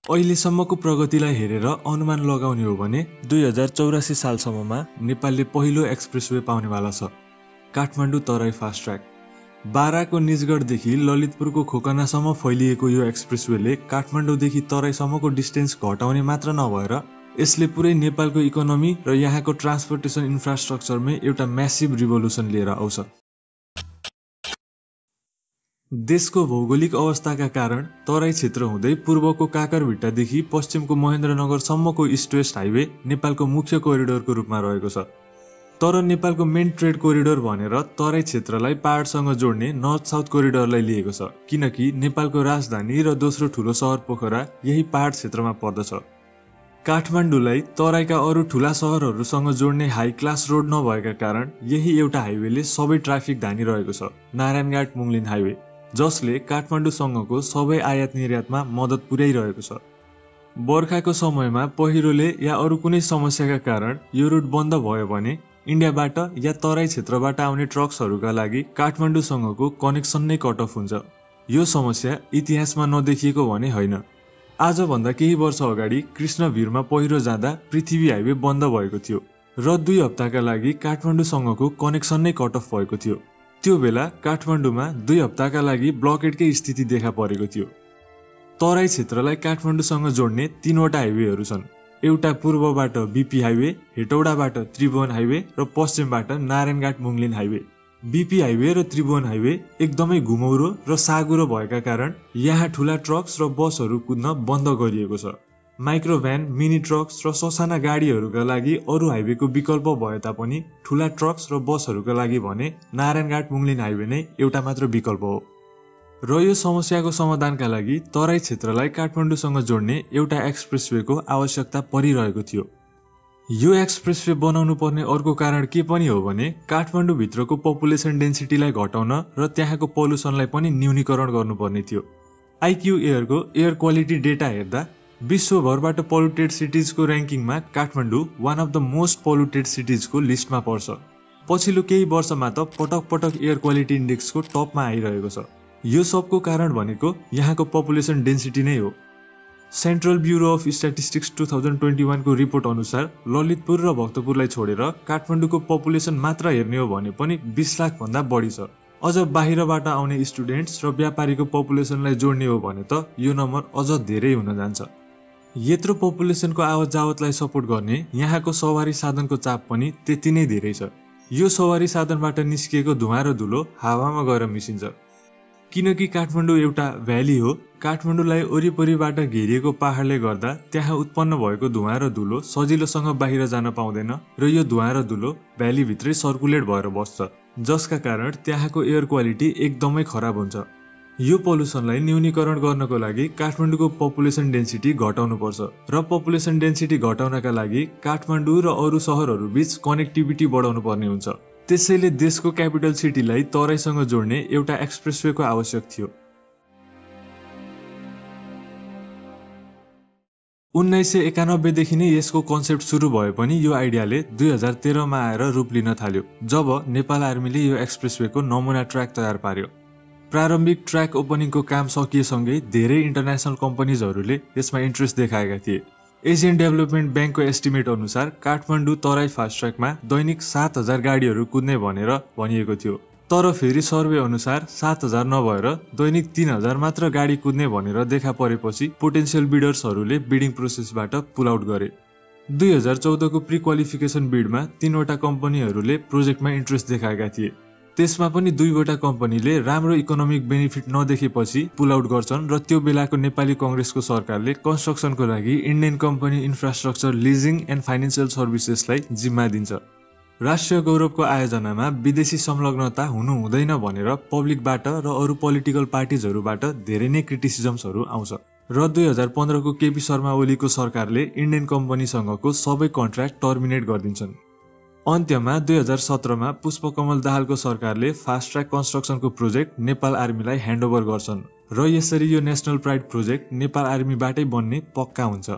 अहिलेसम्मको प्रगतिलाई हेरेर अनुमान लगाउने हो भने 2084 सालसम्ममा नेपालले पहिलो एक्सप्रेसवे पाउनेवाला छ। Kathmandu Terai fast track. बाराको निजगढदेखि ललितपुरको खोकनासम्म फैलिएको यो एक्सप्रेसवेले काठमाडौँदेखि तराईसम्मको डिस्टेन्स घटाउने मात्र नभएर यसले पुरै नेपालको इकोनोमी र यहाँको ट्रान्सपोर्टेसन इन्फ्रास्ट्रक्चरमै एउटा म्यासिभ रिभोल्युसन लिएर आउँछ। देशको भौगोलिक अवस्थाका कारण तराई क्षेत्र हुँदै पूर्वको काकरभिट्टादेखि पश्चिमको महेन्द्रनगरसम्मको इस्ट वेस्ट हाइवे नेपालको मुख्य कोरिडोरको रूपमा रहेको छ। तर नेपालको मेन ट्रेड कोरिडोर भनेर तराई क्षेत्रलाई पहाडसँग जोड्ने नर्थ साउथ कोरिडोरलाई लिएको छ, किनकि नेपालको राजधानी र दोस्रो ठुलो सहर पोखरा यही पहाड क्षेत्रमा पर्दछ। काठमाडौँलाई तराईका अरू ठुला सहरहरूसँग जोड्ने हाई क्लास रोड नभएका कारण यही एउटा हाइवेले सबै ट्राफिक धानिरहेको छ, नारायणघाट मुङलिन हाइवे, जसले काठमाडौँसँगको सबै आयात निर्यातमा मद्दत पुर्याइरहेको छ। बर्खाको समयमा पहिरोले या अरू कुनै समस्याका कारण यो रुट बन्द भयो भने इन्डियाबाट या तराई क्षेत्रबाट आउने ट्रक्सहरूका लागि काठमाडौँसँगको कनेक्सन नै कट अफ हुन्छ। यो समस्या इतिहासमा नदेखिएको भने होइन। आजभन्दा केही वर्ष अगाडि कृष्णभिरमा पहिरो जाँदा पृथ्वी हाइवे बन्द भएको थियो र 2 हप्ताका लागि काठमाडौँसँगको कनेक्सन नै कट अफ भएको थियो। त्यो बेला काठमाडौँमा 2 हप्ताका लागि ब्लकेडकै स्थिति देखा परेको थियो। तराई क्षेत्रलाई काठमाडौँसँग जोड्ने 3वटा हाइवेहरू छन्। एउटा पूर्वबाट बीपी हाइवे, हेटौडाबाट त्रिभुवन हाइवे र पश्चिमबाट नारायणघाट मुङलिन हाइवे। बीपी हाइवे र त्रिभुवन हाइवे एकदमै घुमौरो र साँघुरो भएका कारण यहाँ ठुला ट्रक्स र बसहरू कुद्न बन्द गरिएको छ। माइक्रो भ्यान, मिनी ट्रक्स र ससाना गाडीहरूका लागि अरू हाइवेको विकल्प भए तापनि ठुला ट्रक्स र बसहरूका लागि भने नारायणघाट मुङलिन हाइवे नै एउटा मात्र विकल्प हो। र यो समस्याको समाधानका लागि तराई क्षेत्रलाई काठमाडौँसँग जोड्ने एउटा एक्सप्रेसवेको आवश्यकता परिरहेको थियो। यो एक्सप्रेसवे बनाउनु पर्ने अर्को कारण के पनि हो भने काठमाडौँभित्रको पपुलेसन डेन्सिटीलाई घटाउन र त्यहाँको पल्युसनलाई पनि न्यूनीकरण गर्नुपर्ने थियो। आइक्यू एयरको एयर क्वालिटी डेटा हेर्दा विश्वभरबाट पोल्युटेड सिटिजको र्याङ्किङमा Kathmandu one of the most polluted सिटिजको लिस्टमा पर्छ। पछिल्लो केही वर्षमा त पटक पटक एयर क्वालिटी इन्डेक्सको टपमा आइरहेको छ। यो सबको कारण भनेको यहाँको पपुलेसन डेन्सिटी नै हो। सेन्ट्रल ब्युरो अफ स्ट्याटिस्टिक्स 2021 को रिपोर्ट अनुसार ललितपुर र भक्तपुरलाई छोडेर काठमाडौँको पपुलेसन मात्र हेर्ने हो भने पनि 20 लाख भन्दा बढी छ। अझ बाहिरबाट आउने स्टुडेन्ट्स र व्यापारीको पपुलेसनलाई जोड्ने हो भने त यो नम्बर अझ धेरै हुन जान्छ। यत्रो पपुलेसनको आवत जावतलाई सपोर्ट गर्ने यहाँको सवारी साधनको चाप पनि त्यति नै धेरै छ। यो सवारी साधनबाट निस्किएको धुवा र धुलो हावामा गएर मिसिन्छ। किनकि काठमाडौँ एउटा भ्याली हो, काठमाडौँलाई वरिपरिबाट घेरिएको पहाडले गर्दा त्यहाँ उत्पन्न भएको धुवा र धुलो सजिलोसँग बाहिर जान पाउँदैन र यो धुवा र धुलो भ्यालीभित्रै सर्कुलेट भएर बस्छ, जसका कारण त्यहाँको एयर क्वालिटी एकदमै खराब हुन्छ। यो पल्युसनलाई न्यूनीकरण गर्नको लागि काठमाडौँको पपुलेसन डेन्सिटी घटाउनुपर्छ र पपुलेसन डेन्सिटी घटाउनका लागि काठमाडौँ र अरू सहरहरू बीच कनेक्टिभिटी बढाउनु पर्ने हुन्छ। त्यसैले देशको क्यापिटल सिटीलाई तराईसँग जोड्ने एउटा एक्सप्रेसवेको आवश्यक थियो। 1991 देखि नै यसको कन्सेप्ट सुरु भए पनि यो आइडियाले 2013 मा आएर रूप लिन थाल्यो, जब नेपाल आर्मीले यो एक्सप्रेसवेको नमुना ट्र्याक तयार पार्यो। प्रारम्भिक ट्र्याक ओपनिङको काम सकिएसँगै धेरै इन्टरनेसनल कम्पनीजहरूले यसमा इन्ट्रेस्ट देखाएका थिए। एसियन डेभलपमेन्ट ब्याङ्कको एस्टिमेट अनुसार काठमाडौँ तराई फास्ट ट्र्याकमा दैनिक 7000 गाडीहरू कुद्ने भनेर भनिएको थियो। तर फेरि सर्वे अनुसार 7000 नभएर दैनिक 3000 मात्र गाडी कुद्ने भनेर देखा परेपछि पोटेन्सियल बिडर्सहरूले बिडिङ प्रोसेसबाट पुल आउट गरे। 2014 को प्री क्वालिफिकेसन बिडमा 3वटा कम्पनीहरूले प्रोजेक्टमा इन्ट्रेस्ट देखाएका थिए। त्यसमा पनि 2वटा कम्पनीले राम्रो इकोनोमिक बेनिफिट नदेखेपछि पुल आउट गर्छन् र त्यो बेलाको नेपाली कांग्रेसको सरकारले कन्स्ट्रक्सनको लागि Indian company infrastructure leasing and financial सर्भिसेसलाई जिम्मा दिन्छ। राष्ट्रिय गौरवको आयोजनामा विदेशी संलग्नता हुनु हुँदैन भनेर पब्लिकबाट र अरू पोलिटिकल पार्टिजहरूबाट धेरै नै क्रिटिसिजम्सहरू आउँछ र 2015 को केपी शर्मा ओलीको सरकारले इन्डियन कम्पनीसँगको सबै कन्ट्र्याक्ट टर्मिनेट गरिदिन्छन्। अन्त्यमा 2017 मा पुष्पकमल दाहालको सरकारले फास्ट ट्र्याक कन्स्ट्रक्सनको प्रोजेक्ट नेपाल आर्मीलाई ह्यान्डओभर गर्छन् र यसरी यो नेशनल प्राइड प्रोजेक्ट नेपाल आर्मीबाटै बन्ने पक्का हुन्छ।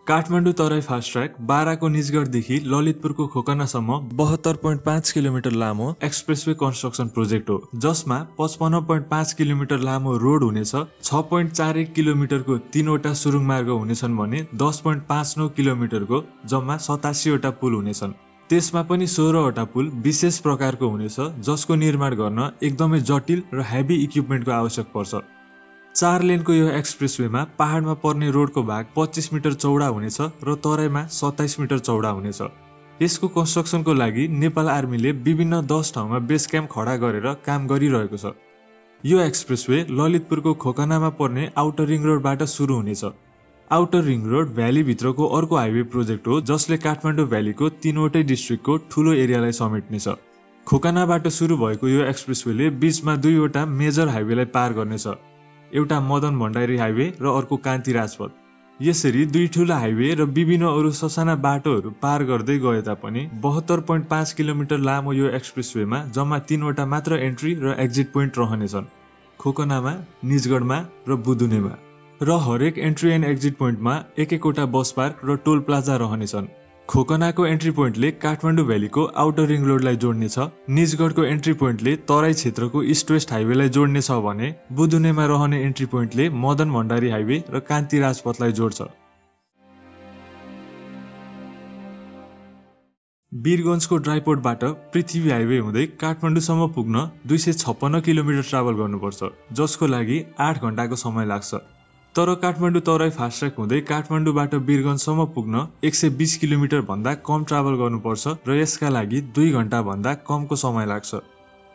काठमाडौँ तराई फास्ट ट्र्याक बाराको निजगढदेखि ललितपुरको खोकनासम्म 72.5 किलोमिटर लामो एक्सप्रेसवे कन्स्ट्रक्सन प्रोजेक्ट हो, जसमा 55.5 किलोमिटर लामो रोड हुनेछ, 6.41 किलोमिटरको 3वटा सुरुङ मार्ग हुनेछन् भने 10.59 किलोमिटरको जम्मा 87वटा पुल हुनेछन्। त्यसमा पनि 16वटा पुल विशेष प्रकारको हुनेछ, जसको निर्माण गर्न एकदमै जटिल र हेभी इक्विपमेन्टको आवश्यक पर्छ। 4 लेनको यो एक्सप्रेसवेमा पहाडमा पर्ने रोडको भाग 25 मिटर चौडा हुनेछ र तराईमा 27 मिटर चौडा हुनेछ। यसको कन्स्ट्रक्सनको लागि नेपाल आर्मीले विभिन्न 10 ठाउँमा बेस क्याम्प खडा गरेर काम गरिरहेको छ। यो एक्सप्रेसवे ललितपुरको खोकनामा पर्ने आउटर रिङ रोडबाट सुरु हुनेछ। आउटर रिङ रोड भ्यालीभित्रको अर्को हाइवे प्रोजेक्ट हो, जसले काठमाडौँ भ्यालीको 3वटै डिस्ट्रिक्टको ठूलो एरियालाई समेट्नेछ। खोकनाबाट सुरु भएको यो एक्सप्रेसवेले बीचमा 2वटा मेजर हाइवेलाई पार गर्नेछ, एउटा मदन भण्डारी हाइवे र अर्को कान्ति राजपथ। यसरी 2 ठूला हाइवे र विभिन्न अरू ससाना बाटोहरू पार गर्दै गए तापनि 72.5 किलोमिटर लामो यो एक्सप्रेसवेमा जम्मा 3वटा मात्र एन्ट्री र एक्जिट पोइन्ट रहनेछन्, खोकनामा, निजगढमा र बुदुनेमा। र हरेक एन्ट्री एन्ड एक्जिट पोइन्टमा एक-एकवटा बस पार्क र टोल प्लाजा रहनेछन्। खोकनाको एन्ट्री पोइन्टले काठमाडौँ भ्यालीको आउटर रिङ रोडलाई जोड्नेछ, निजगढको एन्ट्री पोइन्टले तराई क्षेत्रको इस्ट वेस्ट हाइवेलाई जोड्नेछ भने बुदुनेमा रहने एन्ट्री पोइन्टले मदन भण्डारी हाइवे र कान्ति राजपथलाई जोड्छ। वीरगञ्जको ड्राइपोर्टबाट पृथ्वी हाइवे हुँदै काठमाडौँसम्म पुग्न 256 किलोमिटर ट्राभल गर्नुपर्छ, जसको लागि 8 घण्टाको समय लाग्छ। तर काठमाडौँ तराई फास्ट ट्र्याक हुँदै काठमाडौँबाट वीरगञ्जसम्म पुग्न 120 किलोमिटर भन्दा कम ट्राभल गर्नुपर्छ र यसका लागि 2 घण्टा भन्दा कमको समय लाग्छ।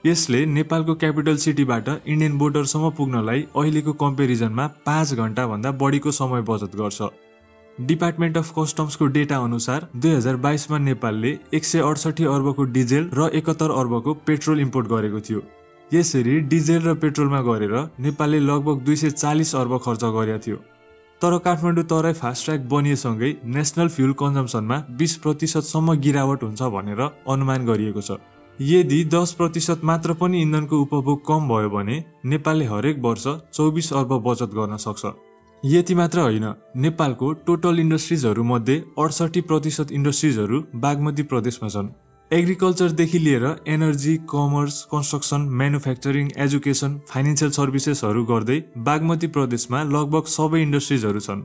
यसले नेपालको क्यापिटल सिटीबाट इन्डियन बोर्डरसम्म पुग्नलाई अहिलेको कम्पेरिजनमा 5 घण्टा भन्दा बढीको समय बचत गर्छ। डिपार्टमेन्ट अफ कस्टम्सको डेटा अनुसार 2022मा नेपालले 168 अर्बको डिजेल र 71 अर्बको पेट्रोल इम्पोर्ट गरेको थियो। यसरी डिजेल र पेट्रोलमा गरेर नेपालले लगभग 240 अर्ब खर्च गरेको थियो। तर काठमाडौँ तराई फास्ट ट्र्याक बनिएसँगै नेसनल फ्युल कन्जम्सनमा 20% सम्म गिरावट हुन्छ भनेर अनुमान गरिएको छ। यदि 10% मात्र पनि इन्धनको उपभोग कम भयो भने नेपालले हरेक वर्ष 24 अर्ब बचत गर्न सक्छ। यति मात्र होइन, नेपालको टोटल इन्डस्ट्रिजहरू मध्ये 68% इन्डस्ट्रिजहरू बागमती प्रदेशमा छन्। एग्रिकल्चरदेखि लिएर energy, commerce, construction, manufacturing, education, financial सर्भिसेसहरू गर्दै बागमती प्रदेशमा लगभग सबै इन्डस्ट्रिजहरू छन्।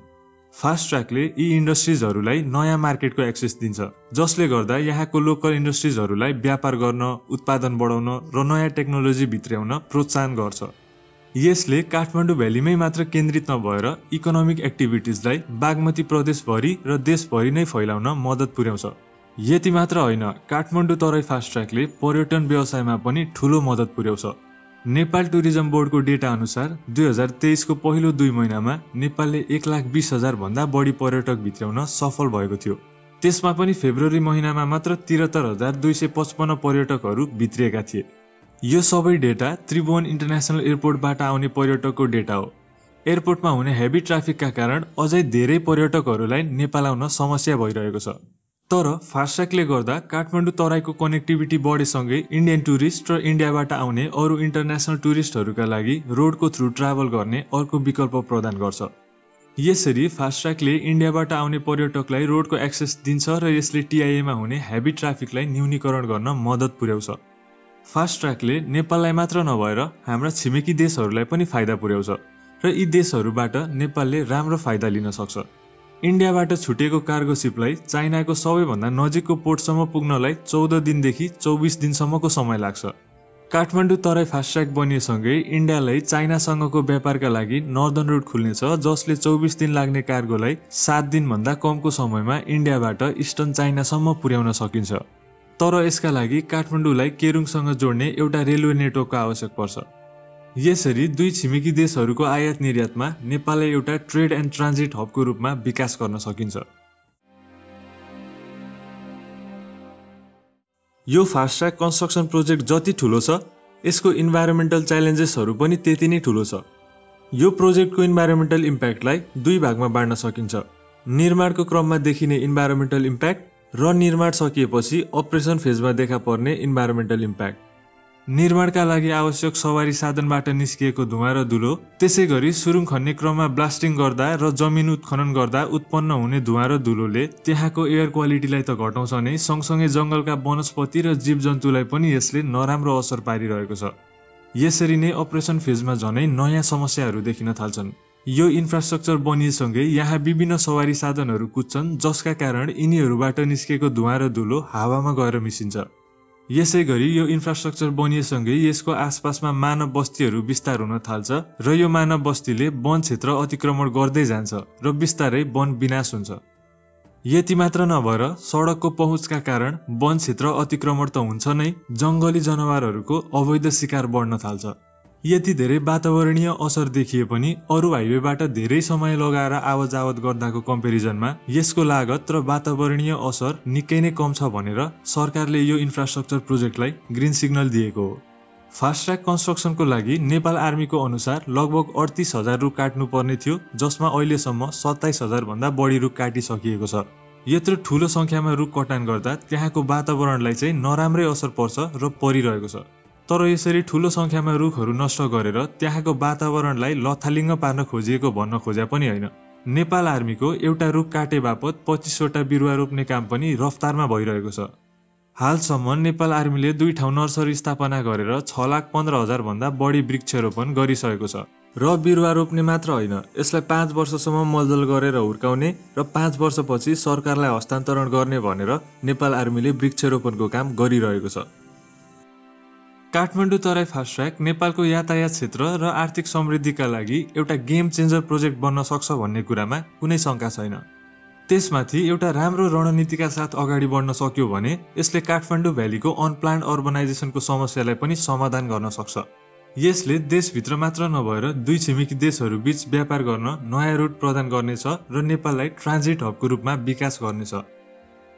फास्ट ट्र्याकले यी इन्डस्ट्रिजहरूलाई नयाँ मार्केटको एक्सेस दिन्छ, जसले गर्दा यहाँको लोकल इन्डस्ट्रिजहरूलाई व्यापार गर्न, उत्पादन बढाउन र नयाँ टेक्नोलोजी भित्र्याउन प्रोत्साहन गर्छ। यसले काठमाडौँ भ्यालीमै मात्र केन्द्रित नभएर इकोनोमिक एक्टिभिटिजलाई बागमती प्रदेशभरि र देशभरि नै फैलाउन मद्दत पुर्याउँछ। यति मात्र होइन, काठमाडौँ तराई फास्ट ट्र्याकले पर्यटन व्यवसायमा पनि ठूलो मद्दत पुर्याउँछ। नेपाल टुरिज्म बोर्डको डेटा अनुसार 2023 को पहिलो 2 महिनामा नेपालले 1,20,000 भन्दा बढी पर्यटक भित्र्याउन सफल भएको थियो। त्यसमा पनि फेब्रुअरी महिनामा मात्र 73,255 पर्यटकहरू भित्रिएका थिए। यो सबै डेटा त्रिभुवन इन्टरनेसनल एयरपोर्टबाट आउने पर्यटकको डेटा हो। एयरपोर्टमा हुने हेभी ट्राफिकका कारण अझै धेरै पर्यटकहरूलाई नेपाल आउन समस्या भइरहेको छ। तर फास्ट्र्याकले गर्दा काठमाडौँ तराईको कनेक्टिभिटी बढेसँगै इन्डियन टुरिस्ट र इन्डियाबाट आउने अरू इन्टरनेसनल टुरिस्टहरूका लागि रोडको थ्रु ट्राभल गर्ने अर्को विकल्प प्रदान गर्छ। यसरी फास्ट्र्याकले इन्डियाबाट आउने पर्यटकलाई रोडको एक्सेस दिन्छ र यसले टिआइएमा हुने हेभी ट्राफिकलाई न्यूनीकरण गर्न मद्दत पुर्याउँछ। फास्ट्र्याकले नेपाललाई मात्र नभएर हाम्रा छिमेकी देशहरूलाई पनि फाइदा पुर्याउँछ र यी देशहरूबाट नेपालले राम्रो फाइदा लिन सक्छ। इन्डियाबाट छुटेको कार्गो सिपलाई चाइनाको सबैभन्दा नजिकको पोर्टसम्म पुग्नलाई 14 दिनदेखि 24 दिनसम्मको समय लाग्छ। काठमाडौँ तराई फास्ट्र्याक बनिएसँगै इन्डियालाई चाइनासँगको व्यापारका लागि नर्दन रोड खुल्नेछ, जसले 24 दिन लाग्ने कार्गोलाई 7 दिनभन्दा कमको समयमा इन्डियाबाट इस्टर्न चाइनासम्म पुर्याउन सकिन्छ। तर यसका लागि काठमाडौँलाई केरुङसँग जोड्ने एउटा रेलवे नेटवर्कको आवश्यक पर्छ। यसरी दुई छिमेकी देशहरूको आयात निर्यातमा नेपाललाई एउटा ट्रेड एन्ड ट्रान्जिट हबको रूपमा विकास गर्न सकिन्छ। यो फास्ट्र्याक कन्स्ट्रक्सन प्रोजेक्ट जति ठुलो छ, यसको इन्भाइरोमेन्टल च्यालेन्जेसहरू पनि त्यति नै ठुलो छ। यो प्रोजेक्टको इन्भाइरोमेन्टल इम्प्याक्टलाई 2 भागमा बाँड्न सकिन्छ: निर्माणको क्रममा देखिने इन्भाइरोमेन्टल इम्प्याक्ट र निर्माण सकिएपछि अपरेसन फेजमा देखा पर्ने इन्भाइरोमेन्टल इम्प्याक्ट। निर्माणका लागि आवश्यक सवारी साधनबाट निस्किएको धुवा र धुलो, त्यसैगरी सुरुङ खन्ने क्रममा ब्लास्टिङ गर्दा र जमिन उत्खनन गर्दा उत्पन्न हुने धुवा र धुलोले त्यहाँको एयर क्वालिटीलाई त घटाउँछ नै, सँगसँगै जंगलका वनस्पति र जीवजन्तुलाई पनि यसले नराम्रो असर पारिरहेको छ। यसरी नै अपरेसन फेजमा झनै नयाँ समस्याहरू देखिन थाल्छन्। यो इन्फ्रास्ट्रक्चर बनिएसँगै यहाँ विभिन्न सवारी साधनहरू कुद्छन्, जसका कारण यिनीहरूबाट निस्केको धुवा र धुलो हावामा गएर मिसिन्छ। यसैगरी यो इन्फ्रास्ट्रक्चर बनिएसँगै यसको आसपासमा मानव बस्तीहरू विस्तार हुन थाल्छ र यो मानव बस्तीले वन क्षेत्र अतिक्रमण गर्दै जान्छ र बिस्तारै वन विनाश हुन्छ। यति मात्र नभएर सडकको पहुँचका कारण वन क्षेत्र अतिक्रमण त हुन्छ नै, जंगली जनावरहरूको अवैध शिकार बढ्न थाल्छ। यति धेरै वातावरणीय असर देखिए पनि अरू हाइवेबाट धेरै समय लगाएर आवत गर्दाको कम्पेरिजनमा यसको लागत र वातावरणीय असर निकै नै कम छ भनेर सरकारले यो इन्फ्रास्ट्रक्चर प्रोजेक्टलाई ग्रीन सिग्नल दिएको हो। फास्ट ट्र्याक कन्स्ट्रक्सनको लागि नेपाल आर्मीको अनुसार लगभग 38,000 रुख काट्नु पर्ने थियो, जसमा अहिलेसम्म 27,000 भन्दा बढी रुख काटिसकिएको छ। यत्रो ठूलो संख्यामा रुख कटान गर्दा त्यहाँको वातावरणलाई चाहिँ नराम्रै असर पर्छ र परिरहेको छ। तर यसरी ठूलो संख्यामा रुखहरू नष्ट गरेर त्यहाँको वातावरणलाई लथालिङ्ग पार्न खोजिएको भन्न खोज्या पनि होइन। नेपाल आर्मीको एउटा रुख काटे बापत 25 वटा बिरुवा रोप्ने काम पनि रफ्तारमा भइरहेको छ। हालसम्म नेपाल आर्मीले 2 ठाउँ नर्सरी स्थापना गरेर 6,15,000 भन्दा बढी वृक्षरोपण गरिसकेको छ। र बिरुवा रोप्ने मात्र होइन, यसलाई 5 वर्षसम्म मलजल गरेर हुर्काउने र 5 वर्षपछि सरकारलाई हस्तान्तरण गर्ने भनेर नेपाल आर्मीले वृक्षरोपणको काम गरिरहेको छ। काठमाडौँ तराई फास्ट ट्र्याक नेपालको यातायात क्षेत्र र आर्थिक समृद्धिका लागि एउटा गेम चेन्जर प्रोजेक्ट बन्न सक्छ भन्ने कुरामा कुनै शंका छैन। त्यसमाथि एउटा राम्रो रणनीतिका साथ अगाडि बढ्न सक्यो भने यसले काठमाडौँ भ्यालीको अनप्लान्ड अर्बनाइजेसनको समस्यालाई पनि समाधान गर्न सक्छ। यसले देशभित्र मात्र नभएर 2 छिमेकी देशहरू बीच व्यापार गर्न नयाँ रुट प्रदान गर्नेछ र नेपाललाई ट्रान्जिट हबको रूपमा विकास गर्नेछ।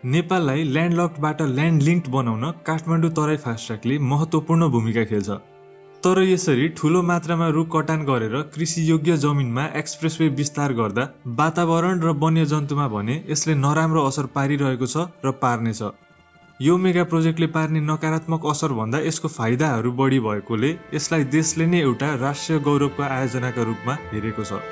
नेपाललाई ल्यान्डलक्डबाट ल्यान्ड लिङ्क्ड बनाउन काठमाडौँ तराई फास्ट ट्र्याकले महत्त्वपूर्ण भूमिका खेल्छ। तर यसरी ठूलो मात्रामा रुख कटान गरेर कृषि योग्य जमिनमा एक्सप्रेसवे विस्तार गर्दा वातावरण र वन्यजन्तुमा भने यसले नराम्रो असर पारिरहेको छ र पार्नेछ। यो मेगा प्रोजेक्टले पार्ने नकारात्मक असर भन्दा यसको फाइदाहरू बढी भएकोले यसलाई देशले नै एउटा राष्ट्रिय गौरवको आयोजनाका रूपमा हेरेको छ।